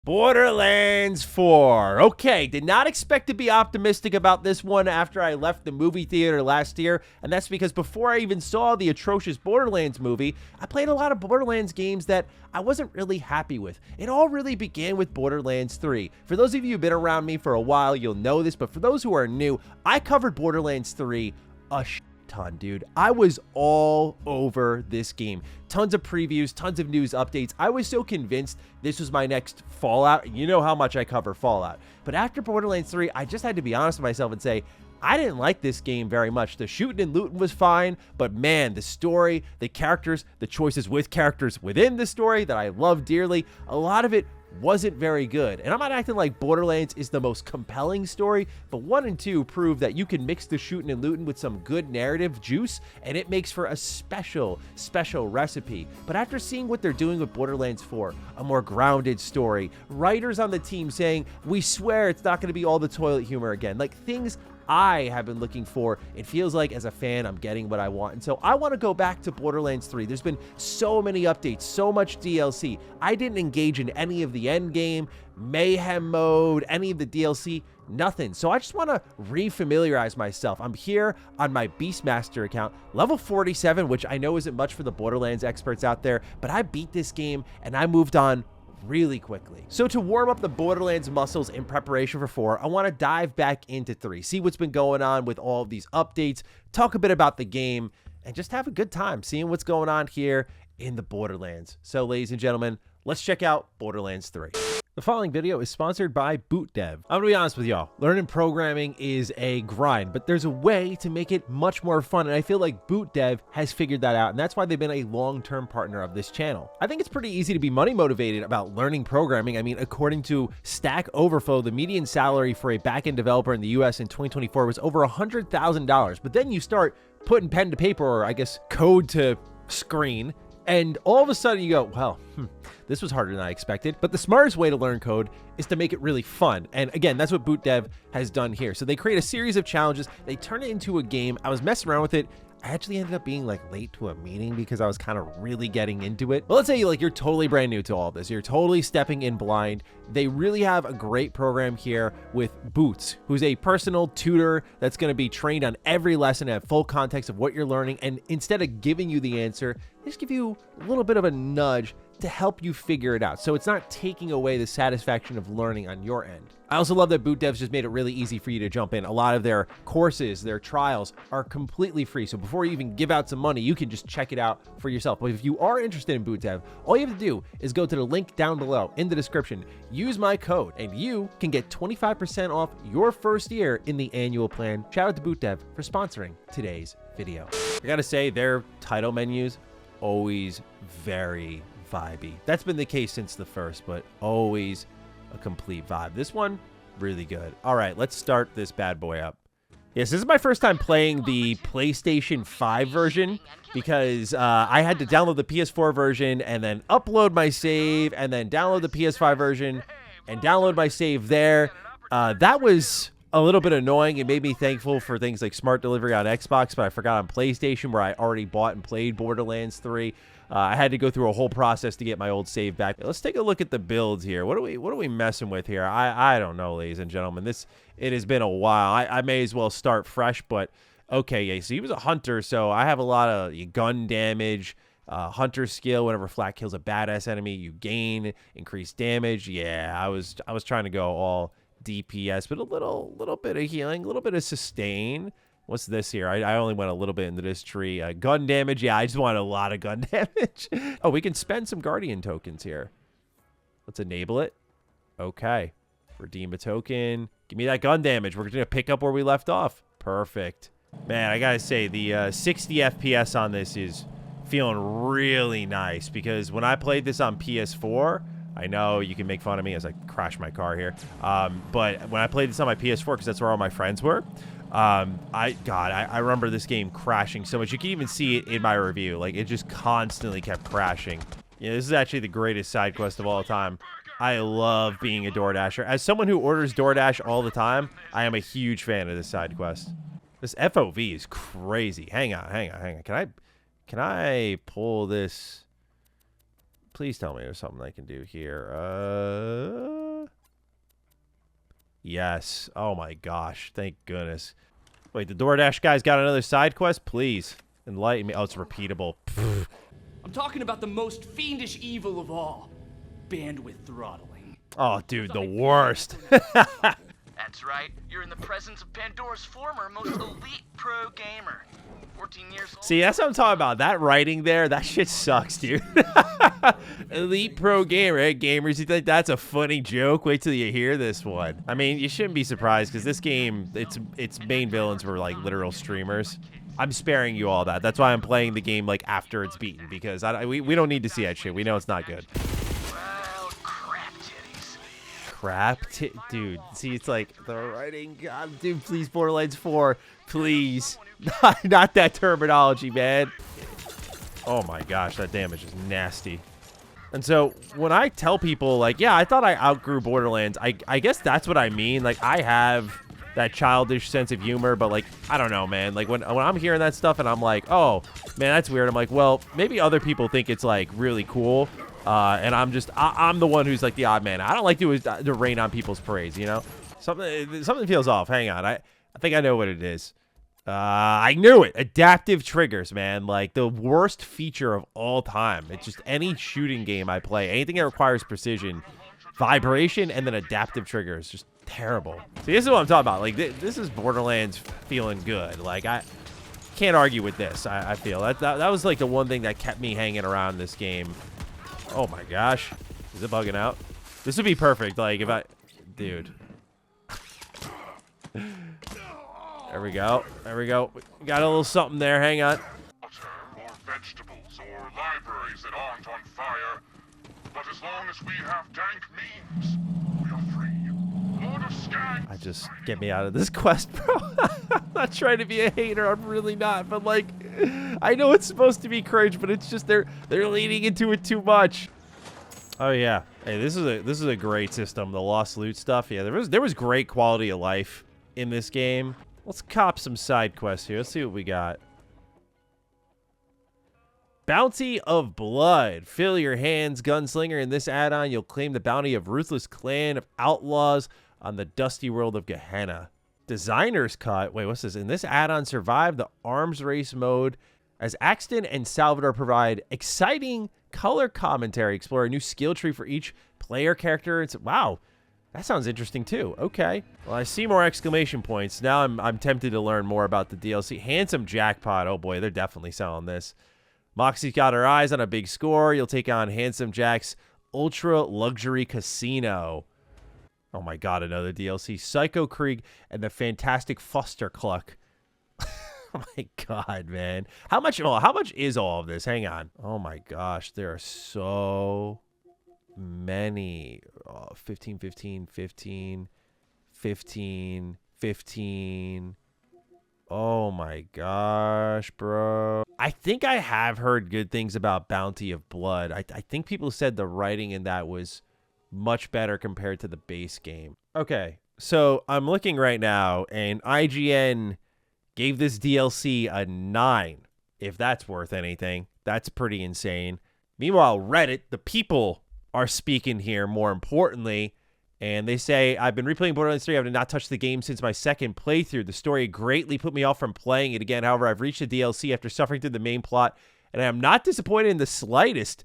Borderlands 4. Okay, did not expect to be optimistic about this one after I left the movie theater last year, and that's because before I even saw the atrocious Borderlands movie, I played a lot of Borderlands games that I wasn't really happy with. It all really began with Borderlands 3. For those of you who've been around me for a while, you'll know this, but for those who are new, I covered Borderlands 3 a ton, dude. I was all over this game. Tons of previews, tons of news updates. I was so convinced this was my next Fallout. You know how much I cover Fallout. But after Borderlands 3, I just had to be honest with myself and say, I didn't like this game very much. The shooting and looting was fine, but man, the story, the characters, the choices with characters within the story that I love dearly, a lot of it wasn't very good. And I'm not acting like Borderlands is the most compelling story, but 1 and 2 prove that you can mix the shooting and looting with some good narrative juice, and it makes for a special recipe. But after seeing what they're doing with Borderlands 4, a more grounded story, writers on the team saying, we swear it's not going to be all the toilet humor again, like things I have been looking for, it feels like as a fan I'm getting what I want. And so I want to go back to Borderlands 3. There's been so many updates, so much DLC. I didn't engage in any of the end game, mayhem mode, any of the DLC, nothing. So I just want to refamiliarize myself. I'm here on my Beastmaster account, level 47, which I know isn't much for the Borderlands experts out there, but I beat this game and I moved on really quickly. So to warm up the Borderlands muscles in preparation for 4, I want to dive back into 3, see what's been going on with all of these updates, talk a bit about the game, and just have a good time seeing what's going on here in the Borderlands. So ladies and gentlemen, let's check out Borderlands 3. The following video is sponsored by BootDev. I'm gonna be honest with y'all, learning programming is a grind, but there's a way to make it much more fun, and I feel like BootDev has figured that out, and that's why they've been a long-term partner of this channel. I think it's pretty easy to be money motivated about learning programming. I mean, according to Stack Overflow, the median salary for a backend developer in the US in 2024 was over $100,000, but then you start putting pen to paper, or I guess code to screen, and all of a sudden you go, well, this was harder than I expected. But the smartest way to learn code is to make it really fun. And again, that's what BootDev has done here. So they create a series of challenges. They turn it into a game. I was messing around with it. I actually ended up being like late to a meeting because I was kind of really getting into it. But let's say you're totally brand new to all this. You're totally stepping in blind. They really have a great program here with Boots, who's a personal tutor that's going to be trained on every lesson and have full context of what you're learning. And instead of giving you the answer, they just give you a little bit of a nudge to help you figure it out. So it's not taking away the satisfaction of learning on your end. I also love that BootDev's just made it really easy for you to jump in. A lot of their courses, their trials are completely free. So before you even give out some money, you can just check it out for yourself. But if you are interested in BootDev, all you have to do is go to the link down below in the description, use my code, and you can get 25% off your first year in the annual plan. Shout out to BootDev for sponsoring today's video. I gotta say, their title menus, always very vibey. That's been the case since the first, but always a complete vibe. This one, really good. All right, let's start this bad boy up. Yes, this is my first time playing the PlayStation 5 version because I had to download the PS4 version and then upload my save and then download the PS5 version and download my save there. That was a little bit annoying. It made me thankful for things like smart delivery on Xbox, but I forgot on PlayStation where I already bought and played Borderlands 3. I had to go through a whole process to get my old save back. Let's take a look at the builds here. What are we messing with here? I don't know, ladies and gentlemen. It has been a while. I may as well start fresh, but okay, yeah. So he was a hunter, so I have a lot of gun damage, hunter skill. Whenever flat kills a badass enemy, you gain increased damage. Yeah, I was trying to go all DPS, but a little bit of healing, a little bit of sustain. What's this here? I only went a little bit into this tree. Gun damage. Yeah, I just want a lot of gun damage. Oh, we can spend some Guardian tokens here. Let's enable it. Okay. Redeem a token. Give me that gun damage. We're going to pick up where we left off. Perfect. Man, I got to say, the 60 FPS on this is feeling really nice because when I played this on PS4, I know you can make fun of me as I crash my car here. But when I played this on my PS4, because that's where all my friends were, I remember this game crashing so much. You can even see it in my review. Like, it just constantly kept crashing. Yeah, this is actually the greatest side quest of all time. I love being a DoorDasher. As someone who orders DoorDash all the time, I am a huge fan of this side quest. This FOV is crazy. Hang on. Can I pull this? Please tell me there's something I can do here. Yes. Oh my gosh. Thank goodness. Wait, the DoorDash guy's got another side quest? Please. Enlighten me. Oh, it's repeatable. Pfft. I'm talking about the most fiendish evil of all. Bandwidth throttling. Oh, dude, the worst. That's right. You're in the presence of Pandora's former most elite pro gamer. 14 years old. See, that's what I'm talking about. That writing there, that shit sucks, dude. Elite pro gamer. Hey, gamers, you think that's a funny joke? Wait till you hear this one. I mean, you shouldn't be surprised because this game, its main villains were like literal streamers. I'm sparing you all that. That's why I'm playing the game like after it's beaten because we don't need to see that shit. We know it's not good. Well, crap titties. Dude, see, it's like the writing. God, dude, please, Borderlands 4, please. Not that terminology, man. Oh my gosh, that damage is nasty. And so when I tell people, like, yeah, I thought I outgrew Borderlands, I guess that's what I mean. Like, I have that childish sense of humor, but, like, I don't know, man. Like, when I'm hearing that stuff and I'm like, oh, man, that's weird. I'm like, well, maybe other people think it's, like, really cool. And I'm the one who's, like, the odd man. I don't like to rain on people's parades, you know? Something feels off. Hang on. I think I know what it is. I knew it. Adaptive triggers, man. Like, the worst feature of all time. It's just any shooting game I play, anything that requires precision, vibration, and then adaptive triggers. Just terrible. See, this is what I'm talking about. Like, this is Borderlands feeling good. Like, I can't argue with this, I feel. That was, like, the one thing that kept me hanging around this game. Oh, my gosh. Is it bugging out? This would be perfect. Like, if I... Dude. There we go. There we go. We got a little something there. Hang on. Or vegetables or libraries that aren't on fire. But as long as we have dank memes, we are free. Lord of Skanks. Just get me out of this quest, bro. I'm not trying to be a hater. I'm really not. But, like, I know it's supposed to be cringe, but it's just they're leaning into it too much. Oh yeah. Hey, this is a great system. The lost loot stuff. Yeah, there was great quality of life in this game. Let's cop some side quests here. Let's see what we got. Bounty of Blood. Fill your hands, gunslinger. In this add-on, you'll claim the bounty of ruthless clan of outlaws on the dusty world of Gehenna. Designer's Cut. Wait, what's this? In this add-on, survive the arms race mode as Axton and Salvador provide exciting color commentary. Explore a new skill tree for each player character. Wow. That sounds interesting too. Okay. Well, I see more exclamation points. Now I'm tempted to learn more about the DLC. Handsome Jackpot. Oh boy, they're definitely selling this. Moxie's got her eyes on a big score. You'll take on Handsome Jack's Ultra Luxury Casino. Oh my god, another DLC. Psycho Krieg and the Fantastic Fuster Cluck. Oh my god, man. How much is all of this? Hang on. Oh my gosh, there are so many. 15, 15, 15, 15, 15. Oh my gosh, bro. I think I have heard good things about Bounty of Blood. I think people said the writing in that was much better compared to the base game. Okay, so I'm looking right now, and IGN gave this DLC a 9. If that's worth anything, that's pretty insane. Meanwhile, Reddit, the people are speaking here more importantly, and they say, I've been replaying Borderlands 3. I have not touched the game since my second playthrough. The story greatly put me off from playing it again. However, I've reached the DLC after suffering through the main plot, and I am not disappointed in the slightest.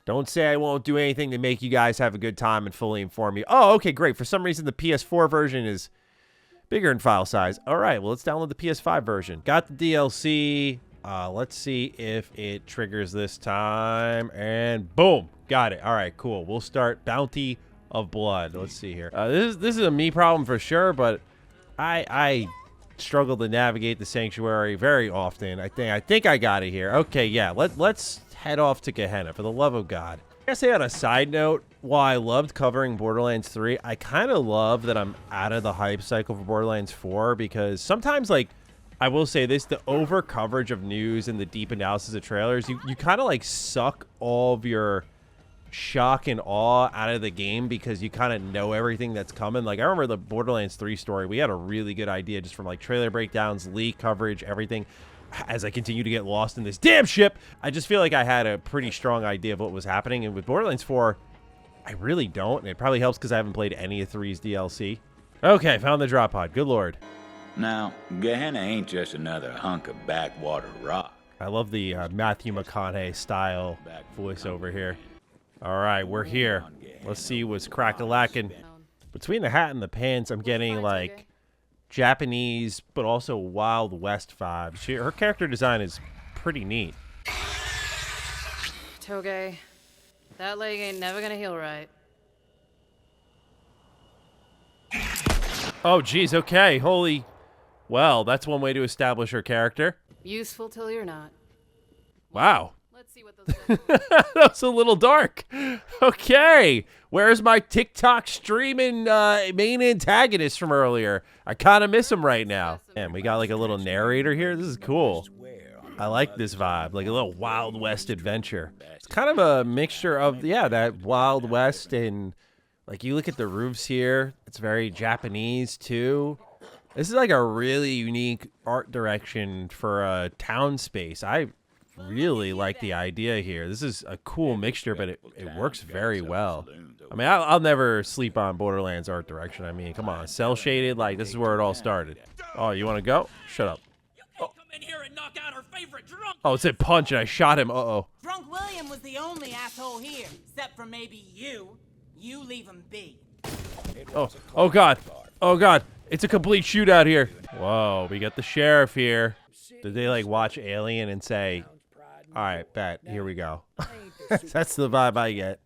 Don't say I won't do anything to make you guys have a good time and fully inform you. Oh, okay, great. For some reason, the PS4 version is bigger in file size. All right, well, let's download the PS5 version. Got the DLC. Let's see if it triggers this time, and boom, got it. All right, cool. We'll start Bounty of Blood. Let's see here. This is a me problem for sure, but I struggle to navigate the sanctuary very often. I think I got it here. Okay, yeah. Let's head off to Gehenna, for the love of God. I gotta say, on a side note, while I loved covering Borderlands 3, I kind of love that I'm out of the hype cycle for Borderlands 4, because sometimes, like, I will say this, the over coverage of news and the deep analysis of trailers, you kind of like suck all of your shock and awe out of the game because you kind of know everything that's coming. Like, I remember the Borderlands 3 story. We had a really good idea just from like trailer breakdowns, leak coverage, everything. as I continue to get lost in this damn ship. I just feel like I had a pretty strong idea of what was happening. And with Borderlands 4, I really don't. And it probably helps because I haven't played any of 3's DLC. Okay, found the drop pod. Good lord. Now, Gehenna ain't just another hunk of backwater rock. I love the Matthew McConaughey style voiceover here. All right, we're here. Let's see what's crack-a-lackin'. Between the hat and the pants, I'm getting like Japanese, but also Wild West vibes. Her character design is pretty neat. Toge, that leg ain't never gonna heal right. Oh, geez, okay. Holy... Well, that's one way to establish her character. Useful till you're not. Wow. Let's see what those That was a little dark. Okay. Where's my TikTok streaming main antagonist from earlier? I kind of miss him right now. And we got like a little narrator here. This is cool. I like this vibe. Like a little Wild West adventure. It's kind of a mixture of, yeah, that Wild West and like you look at the roofs here. It's very Japanese too. This is like a really unique art direction for a town space. I really like the idea here. This is a cool mixture, but it works very well. I mean, I'll never sleep on Borderlands art direction. I mean, come on, cell shaded, like this is where it all started. Oh, you want to go? Shut up. Come in here and knock out our favorite drunk. Oh, it said punch, and I shot him. Uh-oh. Drunk William was the only asshole here, except for maybe you. You leave him be. Oh God. Oh God. It's a complete shootout here. Whoa, we got the sheriff here. Did they like watch Alien and say, all right, bet, here we go. That's the vibe I get.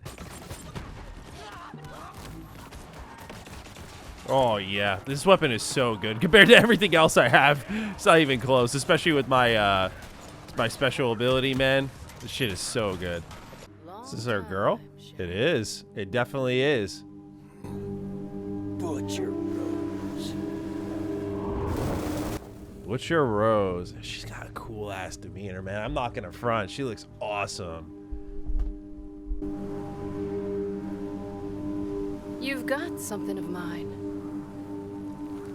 Oh yeah, this weapon is so good compared to everything else I have. It's not even close, especially with my my special ability, man. This shit is so good. Is this our girl? It is. It definitely is. Butcher. Butcher Rose. She's got a cool ass demeanor, man. I'm not gonna front. She looks awesome. You've got something of mine.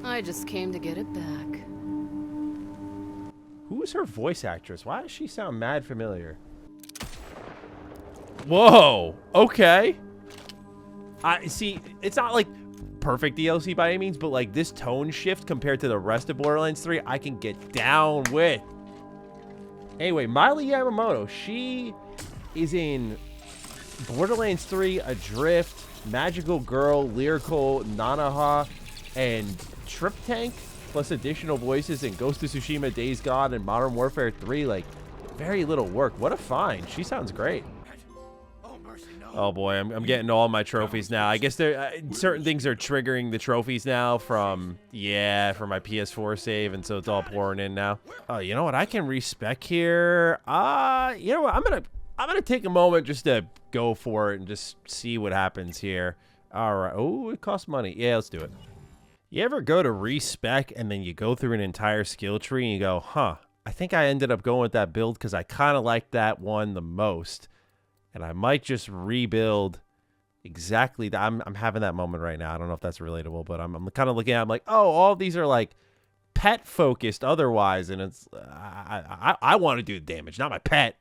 I just came to get it back. Who is her voice actress? Why does she sound mad familiar? Whoa. Okay. I see. It's not like perfect DLC by any means, but like this tone shift compared to the rest of Borderlands 3, I can get down with. Anyway, Miley Yamamoto, she is in Borderlands 3, Adrift, Magical Girl, Lyrical, Nanaha, and Trip Tank, plus additional voices in Ghost of Tsushima, Days Gone, and Modern Warfare 3. Like, very little work. What a find. She sounds great. Oh boy, I'm getting all my trophies now. I guess there certain things are triggering the trophies now from my PS4 save, and so it's all pouring in now. Oh, you know what? I can respec here. You know what? I'm gonna take a moment just to go for it and just see what happens here. All right. Oh, it costs money. Yeah, let's do it. You ever go to respec and then you go through an entire skill tree and you go, huh? I think I ended up going with that build because I kind of like that one the most. And I might just rebuild exactly that. I'm having that moment right now. I don't know if that's relatable, but I'm kind of looking at it, I'm like, oh, all these are like pet focused otherwise. And it's, I want to do the damage, not my pet.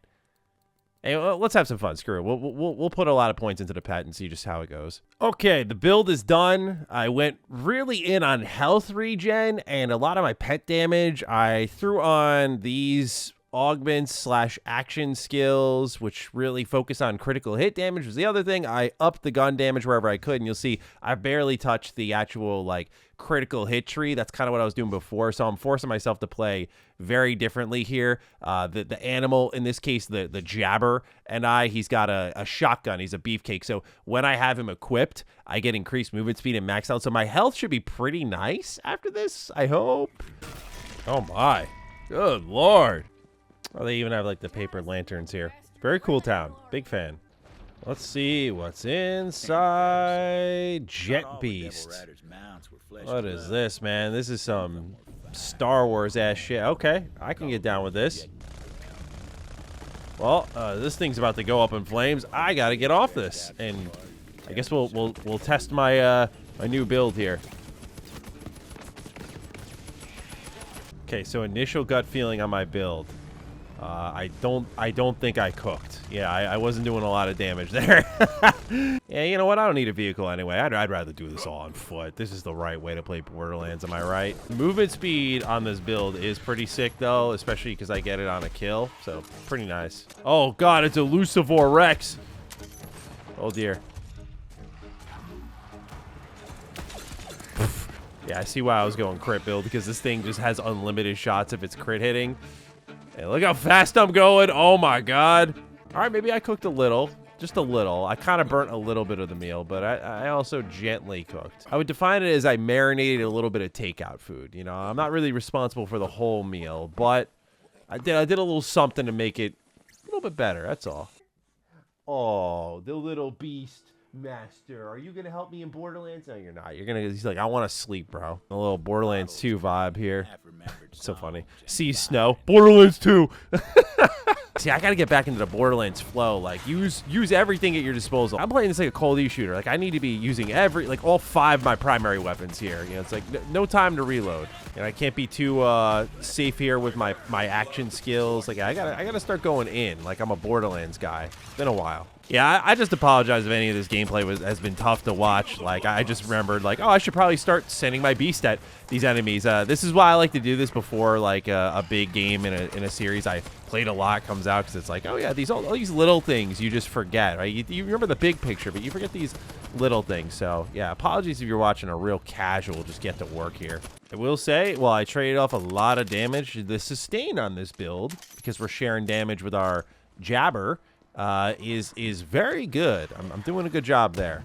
Hey, well, let's have some fun. Screw it. We'll put a lot of points into the pet and see just how it goes. Okay, the build is done. I went really in on health regen and a lot of my pet damage. I threw on these augments / action skills, which really focus on critical hit damage was the other thing. I upped the gun damage wherever I could, and you'll see I barely touched the actual like critical hit tree. That's kind of what I was doing before, so I'm forcing myself to play very differently here. The animal, in this case, the jabber, and he's got a shotgun. He's a beefcake, so when I have him equipped, I get increased movement speed and max out, so my health should be pretty nice after this, I hope. Oh my, good lord. Oh, they even have like the paper lanterns here. Very cool town. Big fan. Let's see what's inside. Jet Beast. What is this, man? This is some Star Wars ass shit. Okay, I can get down with this. Well, this thing's about to go up in flames. I gotta get off this, and I guess we'll test my my new build here. Okay, so initial gut feeling on my build. I don't think I cooked. Yeah, I wasn't doing a lot of damage there. Yeah, you know what? I don't need a vehicle anyway. I'd rather do this all on foot. This is the right way to play Borderlands, am I right? Movement speed on this build is pretty sick, though, especially because I get it on a kill, so pretty nice. Oh, God, it's a Lucivore Rex. Oh, dear. Yeah, I see why I was going crit build, because this thing just has unlimited shots if it's crit hitting. Hey, look how fast I'm going. Oh, my God. All right, maybe I cooked a little. Just a little. I kind of burnt a little bit of the meal, but I also gently cooked. I would define it as I marinated a little bit of takeout food. You know, I'm not really responsible for the whole meal, but I did a little something to make it a little bit better. That's all. Oh, the little beast. Master, are you gonna help me in Borderlands? No, you're not. He's like, I want to sleep, bro. A little Borderlands 2 vibe here. It's so funny. See snow. Borderlands 2. See, I gotta get back into the Borderlands flow. Like, use everything at your disposal. I'm playing this like a Call of Duty shooter. Like, I need to be using all 5 of my primary weapons here. You know, it's like no time to reload. And I can't be too safe here with my action skills. Like, I gotta start going in. Like, I'm a Borderlands guy. It's been a while. Yeah, I just apologize if any of this gameplay has been tough to watch. Like, I just remembered, like, oh, I should probably start sending my beast at these enemies. This is why I like to do this before, like, a big game in a series I played a lot comes out, because it's like, oh, yeah, all these little things you just forget, right? You remember the big picture, but you forget these little things. So, yeah, apologies if you're watching a real casual just get to work here. I will say, well, I traded off a lot of damage. The sustain on this build, because we're sharing damage with our jabber, is very good. I'm doing a good job there.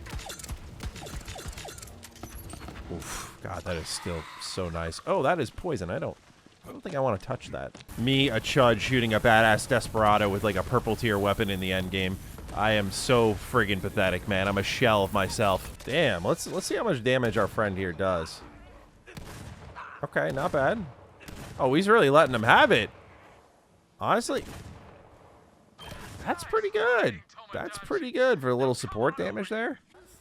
Oof, God, that is still so nice. Oh, that is poison. I don't think I want to touch that. Me, a chud, shooting a badass desperado with like a purple tier weapon in the end game. I am so friggin' pathetic, man. I'm a shell of myself. Damn, let's see how much damage our friend here does. Okay, not bad. Oh, he's really letting him have it. Honestly, that's pretty good. That's pretty good for a little support damage there.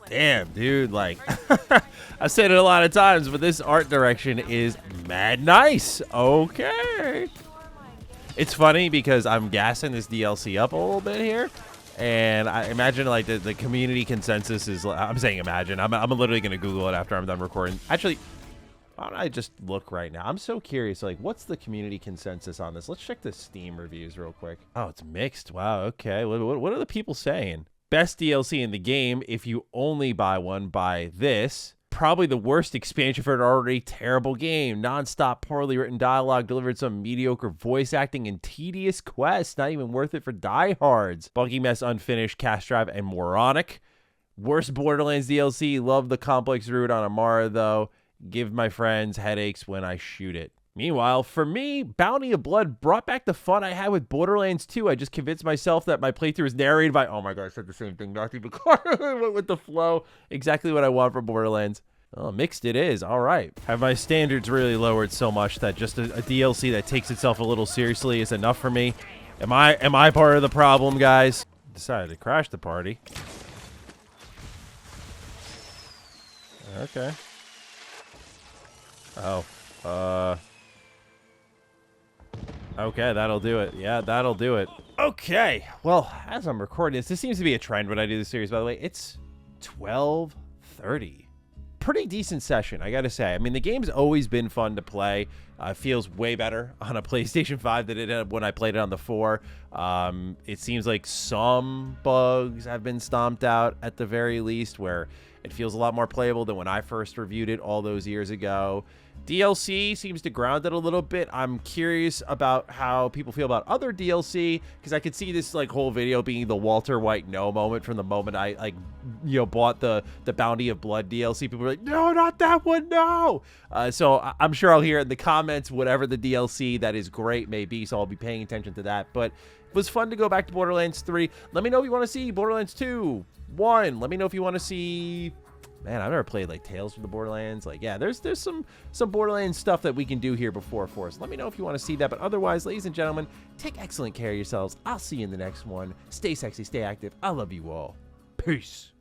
Damn, dude, like, I've said it a lot of times, but this art direction is mad nice. Okay. It's funny because I'm gassing this DLC up a little bit here, and I imagine, like, the community consensus is, I'm saying imagine. I'm literally going to Google it after I'm done recording. Actually, why don't I just look right now? I'm so curious, like, what's the community consensus on this? Let's check the Steam reviews real quick. Oh, it's mixed. Wow, okay. What are the people saying? Best DLC in the game. If you only buy one, buy this. Probably the worst expansion for an already terrible game. Non-stop, poorly written dialogue, delivered some mediocre voice acting and tedious quests. Not even worth it for diehards. Buggy mess, unfinished, cash drive, and moronic. Worst Borderlands DLC. Love the complex route on Amara, though. Give my friends headaches when I shoot it. Meanwhile, for me, Bounty of Blood brought back the fun I had with Borderlands 2. I just convinced myself that my playthrough is narrated by... Oh my god, I said the same thing. Not even went with the flow. Exactly what I want from Borderlands. Oh, mixed it is. All right. Have my standards really lowered so much that just a DLC that takes itself a little seriously is enough for me? Am I part of the problem, guys? Decided to crash the party. Okay. Oh. Okay, that'll do it. Yeah, that'll do it. Okay. Well, as I'm recording this seems to be a trend when I do this series, by the way. It's 12:30. Pretty decent session, I gotta say. I mean, the game's always been fun to play. Feels way better on a PlayStation 5 than it did when I played it on the 4. It seems like some bugs have been stomped out at the very least, where it feels a lot more playable than when I first reviewed it all those years ago. DLC seems to ground it a little bit. I'm curious about how people feel about other DLC, because I could see this like whole video being the Walter White no moment from the moment I bought the Bounty of Blood DLC. People were like, no, not that one, no. So I'm sure I'll hear in the comments whatever the DLC that is great may be, so I'll be paying attention to that. But it was fun to go back to Borderlands 3. Let me know if you want to see Borderlands 2, 1. Let me know if you want to see... Man, I've never played like Tales from the Borderlands. Like, yeah, there's some Borderlands stuff that we can do here before for us. Let me know if you want to see that. But otherwise, ladies and gentlemen, take excellent care of yourselves. I'll see you in the next one. Stay sexy, stay active. I love you all. Peace.